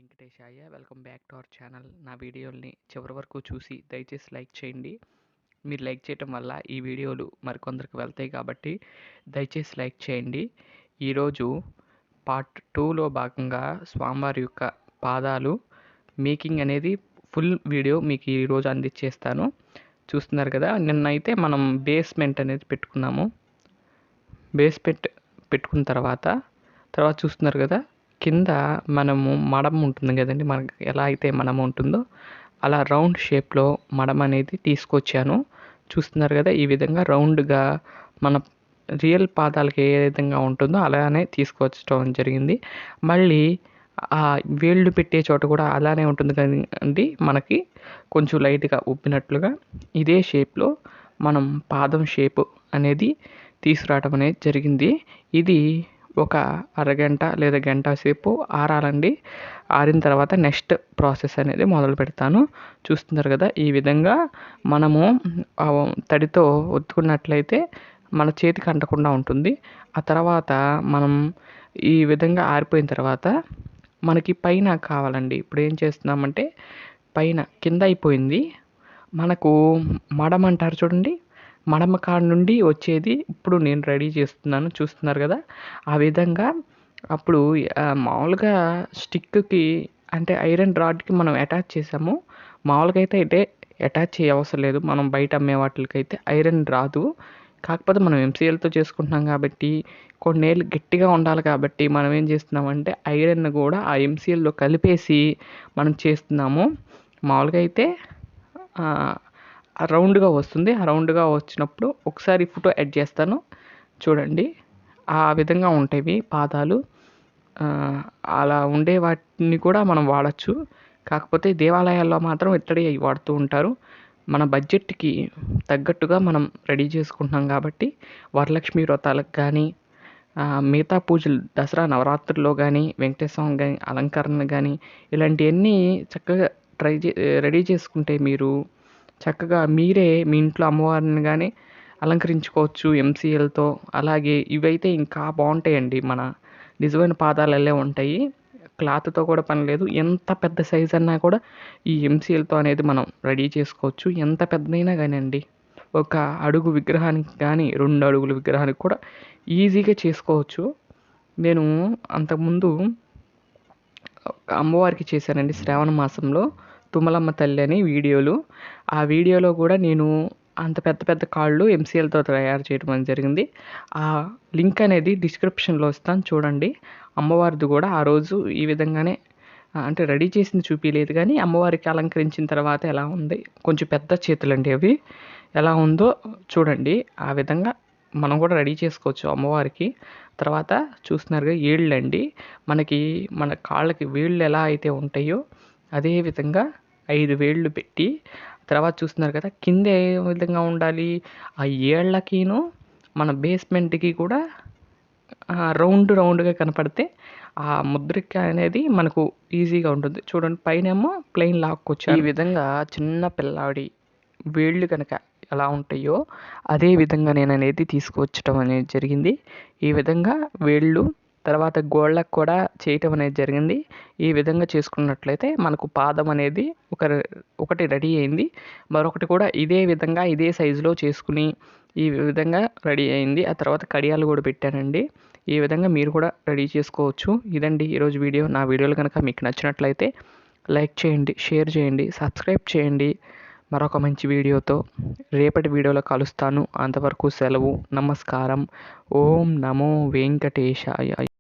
Venkatesaya. Welcome back to our channel. నా వీడియోల్ని చివరి వరకు చూసి దయచేసి లైక్ చేయండి. మీరు లైక్ చేయటం వల్ల ఈ వీడియోలు మరికొందరికి వెళ్తాయి కాబట్టి దయచేసి లైక్ చేయండి. ఈరోజు పార్ట్ 2లో భాగంగా స్వామివారి యొక్క పాదాలు మేకింగ్ అనేది ఫుల్ వీడియో మీకు ఈరోజు అందించేస్తాను. చూస్తున్నారు కదా, నిన్నైతే మనం బేస్మెంట్ అనేది పెట్టుకున్నాము. బేస్మెంట్ పెట్టుకున్న తర్వాత చూస్తున్నారు కదా, కింద మనము మడం ఉంటుంది కదండి, మనకి ఎలా అయితే మడం ఉంటుందో అలా రౌండ్ షేప్లో మడం అనేది తీసుకొచ్చాను. చూస్తున్నారు కదా, ఈ విధంగా రౌండ్గా మన రియల్ పాదాలకి ఏ విధంగా ఉంటుందో అలానే తీసుకొచ్చడం జరిగింది. మళ్ళీ ఆ వేళ్ళు పెట్టే చోట కూడా అలానే ఉంటుంది కదండి, మనకి కొంచెం లైట్గా ఉబ్బినట్లుగా ఇదే షేప్లో మనం పాదం షేప్ అనేది తీసుకురావడం అనేది జరిగింది. ఇది ఒక అరగంట లేదా గంట సేపు ఆరాలండి. ఆరిన తర్వాత నెక్స్ట్ ప్రాసెస్ అనేది మొదలు పెడతాను. చూస్తున్నారు కదా, ఈ విధంగా మనము తడితో ఒత్తుకున్నట్లయితే మన చేతికి అంటకుండా ఉంటుంది. ఆ తర్వాత మనం ఈ విధంగా ఆరిపోయిన తర్వాత మనకి పైన కావాలండి. ఇప్పుడు ఏం చేస్తున్నామంటే పైన కింద అయిపోయింది, మనకు మడం అంటారు చూడండి, మడమ కాడ నుండి వచ్చేది ఇప్పుడు నేను రెడీ చేస్తున్నాను. చూస్తున్నారు కదా, ఆ విధంగా అప్పుడు మామూలుగా స్టిక్కి అంటే ఐరన్ రాడ్కి మనం అటాచ్ చేసాము. మామూలుగా అయితే అటాచ్ చేయ అవసరం లేదు. మనం బయట అమ్మే వాటికైతే ఐరన్ రాదు. కాకపోతే మనం ఎంసీఎల్తో చేసుకుంటున్నాం కాబట్టి కొన్నేళ్ళు గట్టిగా ఉండాలి కాబట్టి మనం ఏం చేస్తున్నామంటే ఐరన్ కూడా ఆ ఎంసీఎల్లో కలిపేసి మనం చేస్తున్నాము. మామూలుగా అయితే రౌండ్గా వస్తుంది. ఆ రౌండ్గా వచ్చినప్పుడు ఒకసారి ఫోటో యాడ్ చేస్తాను చూడండి. ఆ విధంగా ఉంటాయి పాదాలు. అలా ఉండే వాటిని కూడా మనం వాడచ్చు. కాకపోతే దేవాలయాల్లో మాత్రం ఇత్తడి అవి వాడుతూ ఉంటారు. మన బడ్జెట్కి తగ్గట్టుగా మనం రెడీ చేసుకుంటున్నాం కాబట్టి వరలక్ష్మి వ్రతాలకు కానీ మిగతా పూజలు దసరా నవరాత్రుల్లో కానీ వెంకటేశ్వర స్వామి కానీ అలంకరణ కానీ ఇలాంటివన్నీ చక్కగా రెడీ చేసుకుంటే మీరు చక్కగా మీరే మీ ఇంట్లో అమ్మవారిని కానీ అలంకరించుకోవచ్చు ఎంసీఎల్తో. అలాగే ఇవైతే ఇంకా బాగుంటాయండి, మన నిజమైన పాదాలల్లే ఉంటాయి. క్లాత్తో కూడా పని లేదు. ఎంత పెద్ద సైజ్ అన్నా కూడా ఈ ఎంసీఎల్తో అనేది మనం రెడీ చేసుకోవచ్చు. ఎంత పెద్దదైనా కానివ్వండి, ఒక అడుగు విగ్రహానికి కానీ 2 అడుగుల విగ్రహానికి కూడా ఈజీగా చేసుకోవచ్చు. నేను అంతకుముందు అమ్మవారికి చేశానండి శ్రావణ మాసంలో తుమ్మలమ్మ తల్లి అని వీడియోలు. ఆ వీడియోలో కూడా నేను అంత పెద్ద పెద్ద కాళ్ళు ఎంసీఎల్తో తయారు చేయడం అనేది జరిగింది. ఆ లింక్ అనేది డిస్క్రిప్షన్లో ఇస్తాను చూడండి. అమ్మవారిది కూడా ఆ రోజు ఈ విధంగానే అంటే రెడీ చేసింది చూపించలేదు కానీ అమ్మవారికి అలంకరించిన తర్వాత ఎలా ఉంది, కొంచెం పెద్ద చేతులండి అవి, ఎలా ఉందో చూడండి. ఆ విధంగా మనం కూడా రెడీ చేసుకోవచ్చు అమ్మవారికి. తర్వాత చూస్తున్నారుగా ఏళ్ళండి, మనకి మన కాళ్ళకి వేళ్ళు ఎలా అయితే ఉంటాయో అదే విధంగా 5 వేళ్ళు పెట్టి తర్వాత చూస్తున్నారు కదా, కింద ఏ విధంగా ఉండాలి, ఆ ఏళ్ళకిను మన బేస్మెంట్కి కూడా రౌండ్గా కనపడితే ఆ ముద్రిక అనేది మనకు ఈజీగా ఉంటుంది. చూడండి, పైనేమో ప్లెయిన్ లాక్కొచ్చాను. ఈ విధంగా చిన్న పిల్లాడి వేళ్ళు కనుక ఎలా ఉంటాయో అదే విధంగా నేను అనేది తీసుకువచ్చడం అనేది జరిగింది. ఈ విధంగా వేళ్ళు తర్వాత గోళ్ళకు కూడా చేయటం అనేది జరిగింది. ఈ విధంగా చేసుకున్నట్లయితే మనకు పాదం అనేది ఒకటి రెడీ అయింది. మరొకటి కూడా ఇదే విధంగా ఇదే సైజులో చేసుకుని ఈ విధంగా రెడీ అయింది. ఆ తర్వాత కడియాలు కూడా పెట్టానండి. ఈ విధంగా మీరు కూడా రెడీ చేసుకోవచ్చు. ఇదండి ఈరోజు వీడియో. నా వీడియోలు కనుక మీకు నచ్చినట్లయితే లైక్ చేయండి, షేర్ చేయండి, సబ్స్క్రైబ్ చేయండి. మరొక మంచి వీడియోతో రేపటి వీడియోలో కలుస్తాను. అంతవరకు సెలవు. నమస్కారం. ఓం నమో వెంకటేశాయ.